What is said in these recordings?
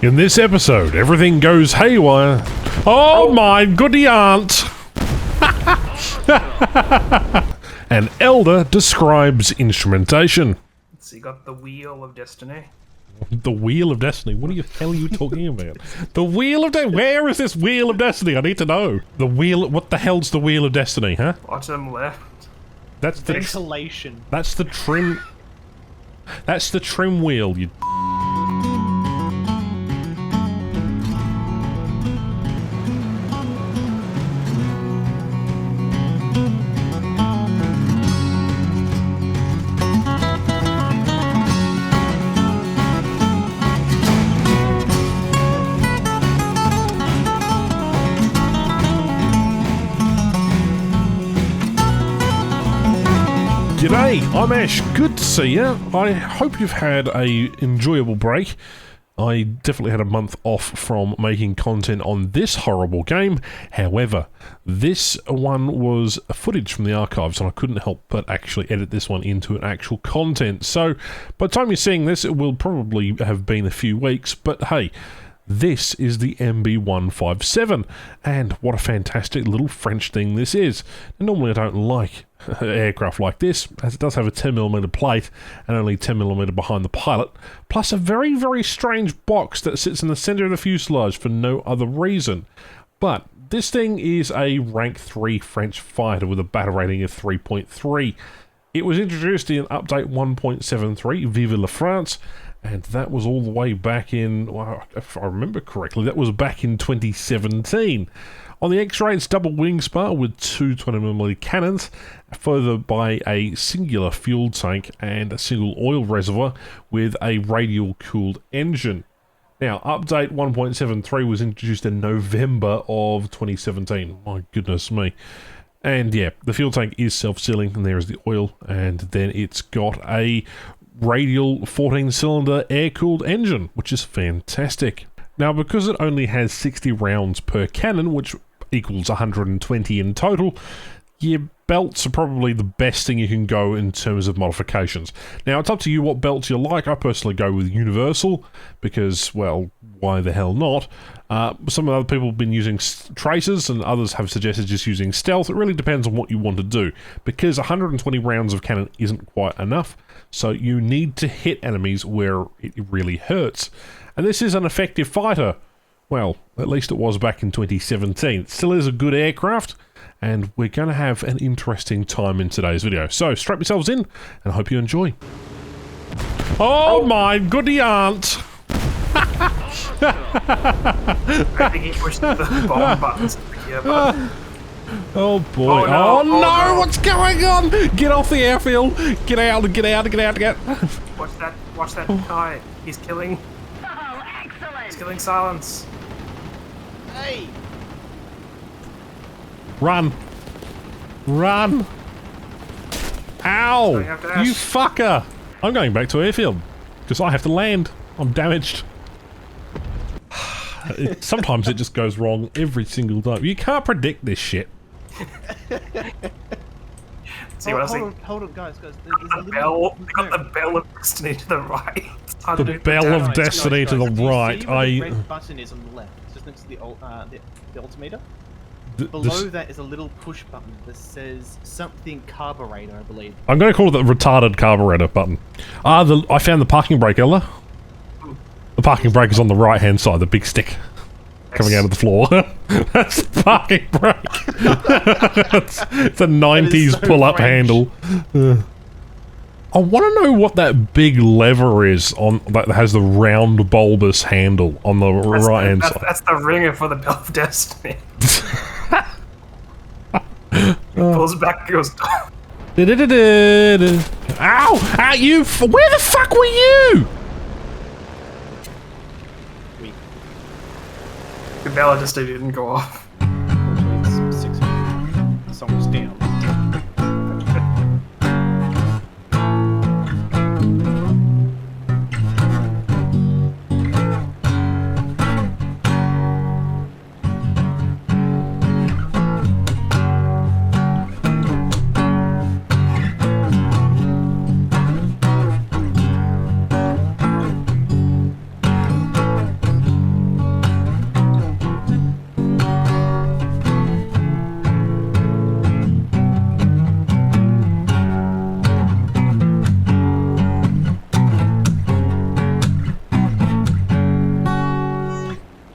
In this episode, everything goes haywire. Oh my goody aunt! An elder describes instrumentation. So you got the Wheel of Destiny. The Wheel of Destiny? What the hell are you talking about? The Wheel of Destiny? Where is this Wheel of Destiny? I need to know. The Wheel... What the hell's the Wheel of Destiny, huh? Watch them left. That's the... Ventilation. That's the trim... That's the trim wheel, you... G'day, I'm Ash. Good to see you. I hope you've had a enjoyable break. I definitely had a month off from making content on this horrible game. However, this one was footage from the archives and I couldn't help but actually edit this one into an actual content. So, by the time you're seeing this, it will probably have been a few weeks, but hey, this is the MB157, and what a fantastic little French thing this is. Now, normally I don't like aircraft like this, as it does have a 10mm plate and only 10mm behind the pilot, plus a very, very strange box that sits in the centre of the fuselage for no other reason. But this thing is a rank 3 French fighter with a battle rating of 3.3. It was introduced in update 1.73, Vive la France, and that was all the way back in, well, if I remember correctly, that was back in 2017. On the X-ray, it's double wing spar with two 20mm cannons, followed by a singular fuel tank and a single oil reservoir with a radial-cooled engine. Now, update 1.73 was introduced in November of 2017. My goodness me. And yeah, the fuel tank is self-sealing, and there is the oil, and then it's got a radial 14-cylinder air-cooled engine, which is fantastic. Now, because it only has 60 rounds per cannon, which equals 120 in total, your belts are probably the best thing you can go in terms of modifications. Now, it's up to you what belts you like. I personally go with universal because, well, why the hell not? Some other people have been using traces and others have suggested just using stealth. It really depends on what you want to do, because 120 rounds of cannon isn't quite enough, so you need to hit enemies where it really hurts. And this is an effective fighter. Well, at least it was back in 2017. It still is a good aircraft, and we're going to have an interesting time in today's video. So strap yourselves in, and I hope you enjoy. Oh my goody aunt! I think he pushed the bomb buttons here, but Oh boy. Oh no, no. What's going on? Get off the airfield! Get out, get out, get out, get out! watch that guy. He's killing. Oh, excellent! He's killing Silence. Hey! Run! Run! Ow! Going after Ash. You fucker! I'm going back to airfield, because I have to land. I'm damaged. Sometimes it just goes wrong every single time. You can't predict this shit. See what I see? Hold on, guys. There's a The bell. They got the Bell of Destiny to the right. The Bell of Destiny to the right. See where the red button is on the left, just next to the altimeter. Below that is a little push button that says something carburetor, I believe. I'm going to call it the retarded carburetor button. I found the parking brake, Ella. The parking brake is on the right-hand side, the big stick coming out of the floor. That's the parking brake. it's a 90s so pull-up French. handle. I want to know what that big lever is on that has the round bulbous handle on the right-hand side. That's the ringer for the Bell of Destiny. He pulls back, goes. Ow! Ah, you! Where the fuck were you? The Bell of Destiny didn't go off. Unfortunately, it's 600. The song's down.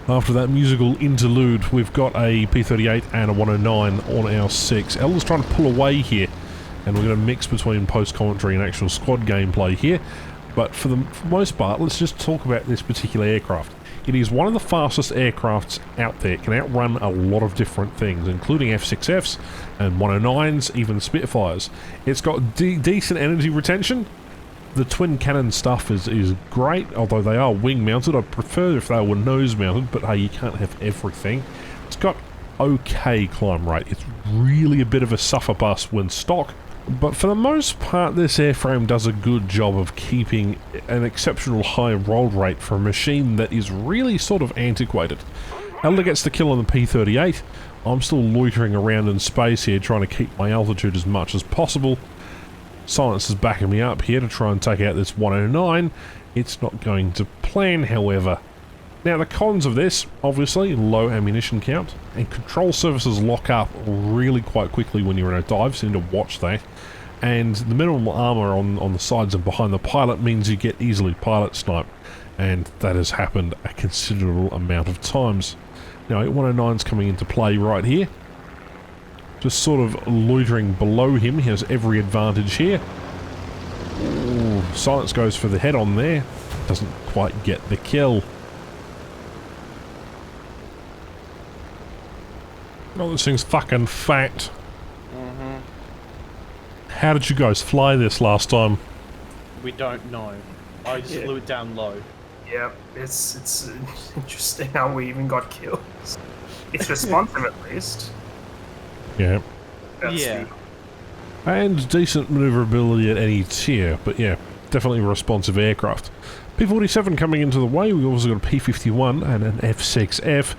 After that musical interlude, we've got a P-38 and a 109 on our 6. Elder's trying to pull away here, and we're going to mix between post-commentary and actual squad gameplay here. But for the most part, let's just talk about this particular aircraft. It is one of the fastest aircrafts out there. It can outrun a lot of different things, including F6Fs and 109s, even Spitfires. It's got decent energy retention. The twin cannon stuff is great, although they are wing mounted. I'd prefer if they were nose mounted, but hey, you can't have everything. It's got okay climb rate. It's really a bit of a suffer bus when stock, but for the most part this airframe does a good job of keeping an exceptional high roll rate for a machine that is really sort of antiquated. Elder gets the kill on the P-38. I'm still loitering around in space here trying to keep my altitude as much as possible. Silence is backing me up here to try and take out this 109. It's not going to plan, however. Now, the cons of this, obviously, low ammunition count, and control surfaces lock up really quite quickly when you're in a dive, so you need to watch that. And the minimal armour on the sides and behind the pilot means you get easily pilot sniped, and that has happened a considerable amount of times. Now, 109's coming into play right here. Just sort of loitering below him. He has every advantage here. Ooh, Silence goes for the head on there. Doesn't quite get the kill. Oh, this thing's fucking fat. How did you guys fly this last time? We don't know. I just flew it down low. Yeah, it's interesting how we even got kills. It's responsive at least. Yeah. That's Yeah. And decent maneuverability at any tier, but yeah, definitely a responsive aircraft. P-47 coming into the way. We've also got a P-51 and an F6F.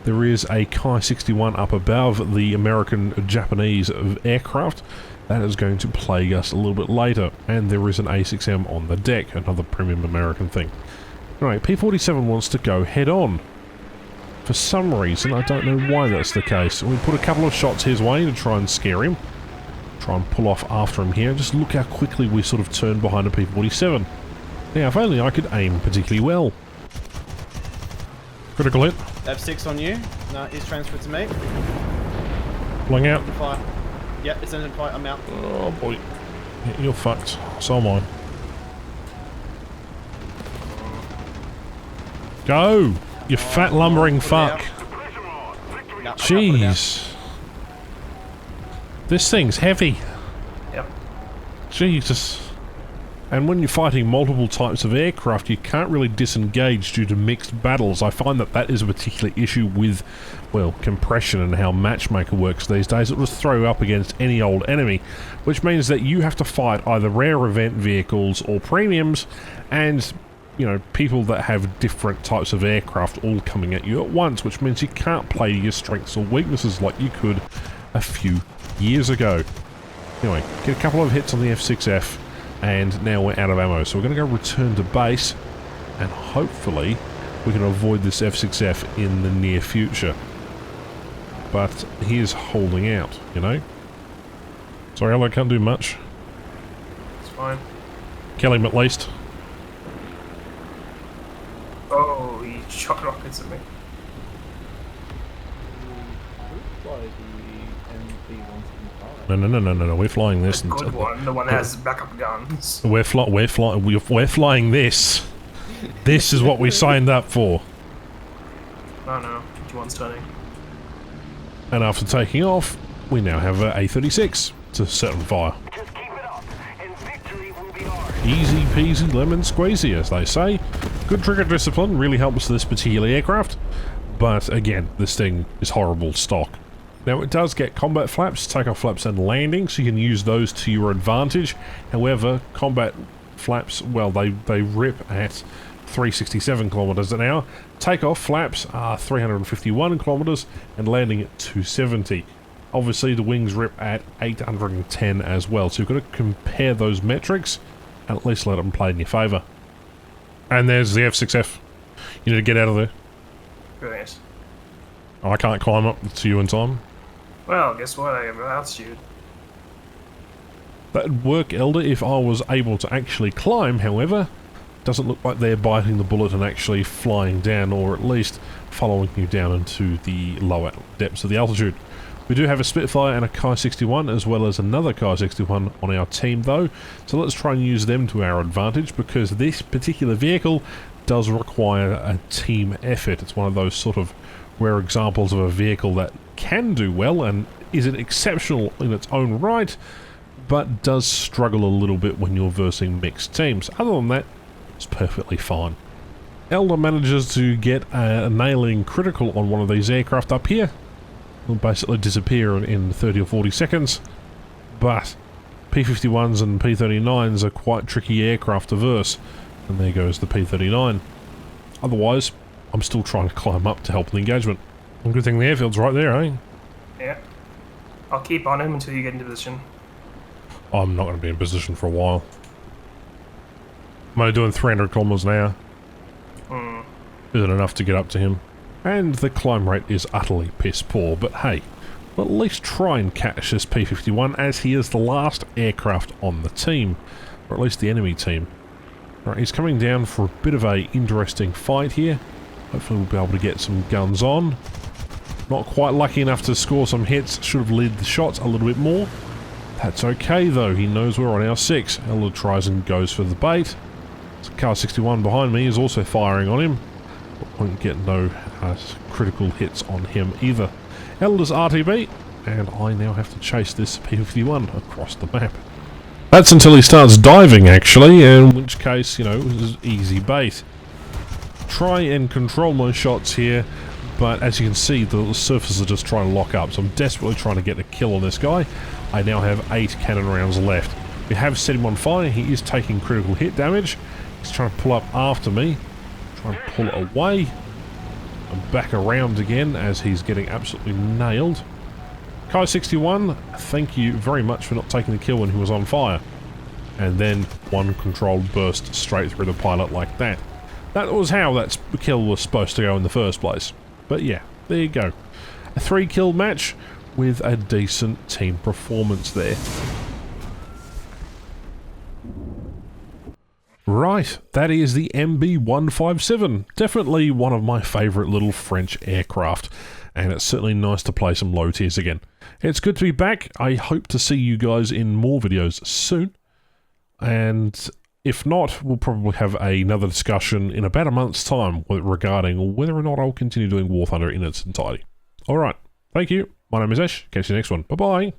There is a Ki-61 up above the American-Japanese aircraft. That is going to plague us a little bit later. And there is an A6M on the deck, another premium American thing. Alright, P-47 wants to go head-on. For some reason, I don't know why that's the case. We put a couple of shots his way to try and scare him. Try and pull off after him here. Just look how quickly we sort of turn behind a P-47. Now, if only I could aim particularly well. Critical hit. F6 on you. No, he's transferred to me. Flying out. Fire. Yeah, it's engine fire. I'm out. Oh boy. You're fucked. So am I. Go! You fat lumbering fuck. No, Jeez. This thing's heavy. Yep. Jesus. And when you're fighting multiple types of aircraft, you can't really disengage due to mixed battles. I find that that is a particular issue with, well, compression and how Matchmaker works these days. It'll just throw you up against any old enemy, which means that you have to fight either rare event vehicles or premiums, and, you know, people that have different types of aircraft all coming at you at once, which means you can't play your strengths or weaknesses like you could a few years ago. Anyway, get a couple of hits on the F6F. And now we're out of ammo, so we're going to go return to base, and hopefully we can avoid this F6F in the near future. But he is holding out, you know? Sorry, I can't do much. It's fine. Kill him at least. Oh, he shot rockets at me. No, we're flying this. The good one, the one that has backup guns. We're flying this. This is what we signed up for. Oh no, G1's turning. And after taking off, we now have a A36 to set on fire. Just keep it up, and victory will be ours. Easy peasy lemon squeezy, as they say. Good trigger discipline really helps this particular aircraft, but again, this thing is horrible stock. Now it does get combat flaps, takeoff flaps and landing, so you can use those to your advantage. However, combat flaps, well, they rip at 367 kilometers an hour. Takeoff flaps are 351 kilometers and landing at 270. Obviously the wings rip at 810 as well, so you've got to compare those metrics and at least let them play in your favour. And there's the F6F. You need to get out of there. Great. I can't climb up to you in time. Well, guess what? I have outshoot. That'd work, Elder, if I was able to actually climb, however. doesn't look like they're biting the bullet and actually flying down, or at least following you down into the lower depths of the altitude. We do have a Spitfire and a Ki-61 as well as another Ki-61 on our team though, so let's try and use them to our advantage, because this particular vehicle does require a team effort. It's one of those sort of rare examples of a vehicle that can do well and isn't exceptional in its own right, but does struggle a little bit when you're versing mixed teams. Other than that, it's perfectly fine. Elder manages to get a nailing critical on one of these aircraft up here. Will basically disappear in 30 or 40 seconds, but P-51s and P-39s are quite tricky aircraft to verse, and there goes the P-39. Otherwise, I'm still trying to climb up to help the engagement. Well, good thing the airfield's right there, eh? Yeah. I'll keep on him until you get into position. I'm not going to be in position for a while. I'm only doing 300 kilometers an hour. Isn't enough to get up to him. And the climb rate is utterly piss poor, but hey, we'll at least try and catch this P-51 as he is the last aircraft on the team, or at least the enemy team. Right, he's coming down for a bit of a interesting fight here. Hopefully we'll be able to get some guns on. Not quite lucky enough to score some hits, should have led the shots a little bit more. That's okay though, he knows we're on our 6. Elder tries and goes for the bait. Ki-61 behind me is also firing on him. Won't get no critical hits on him either. Elder's RTB, and I now have to chase this P-51 across the map. That's until he starts diving actually, in which case, you know, it was easy bait. Try and control my shots here, but as you can see, the surfaces are just trying to lock up, so I'm desperately trying to get a kill on this guy. I now have 8 cannon rounds left. We have set him on fire, he is taking critical hit damage. He's trying to pull up after me. Try and pull it away and back around again as he's getting absolutely nailed. Ki-61, thank you very much for not taking the kill when he was on fire. And then one controlled burst straight through the pilot like that. That was how that kill was supposed to go in the first place. But yeah, there you go. A 3-kill match with a decent team performance there. Right, that is the MB-157. Definitely one of my favourite little French aircraft, and it's certainly nice to play some low tiers again. It's good to be back. I hope to see you guys in more videos soon, and if not, we'll probably have another discussion in about a month's time regarding whether or not I'll continue doing War Thunder in its entirety. Alright, thank you. My name is Ash. Catch you next one. Bye-bye.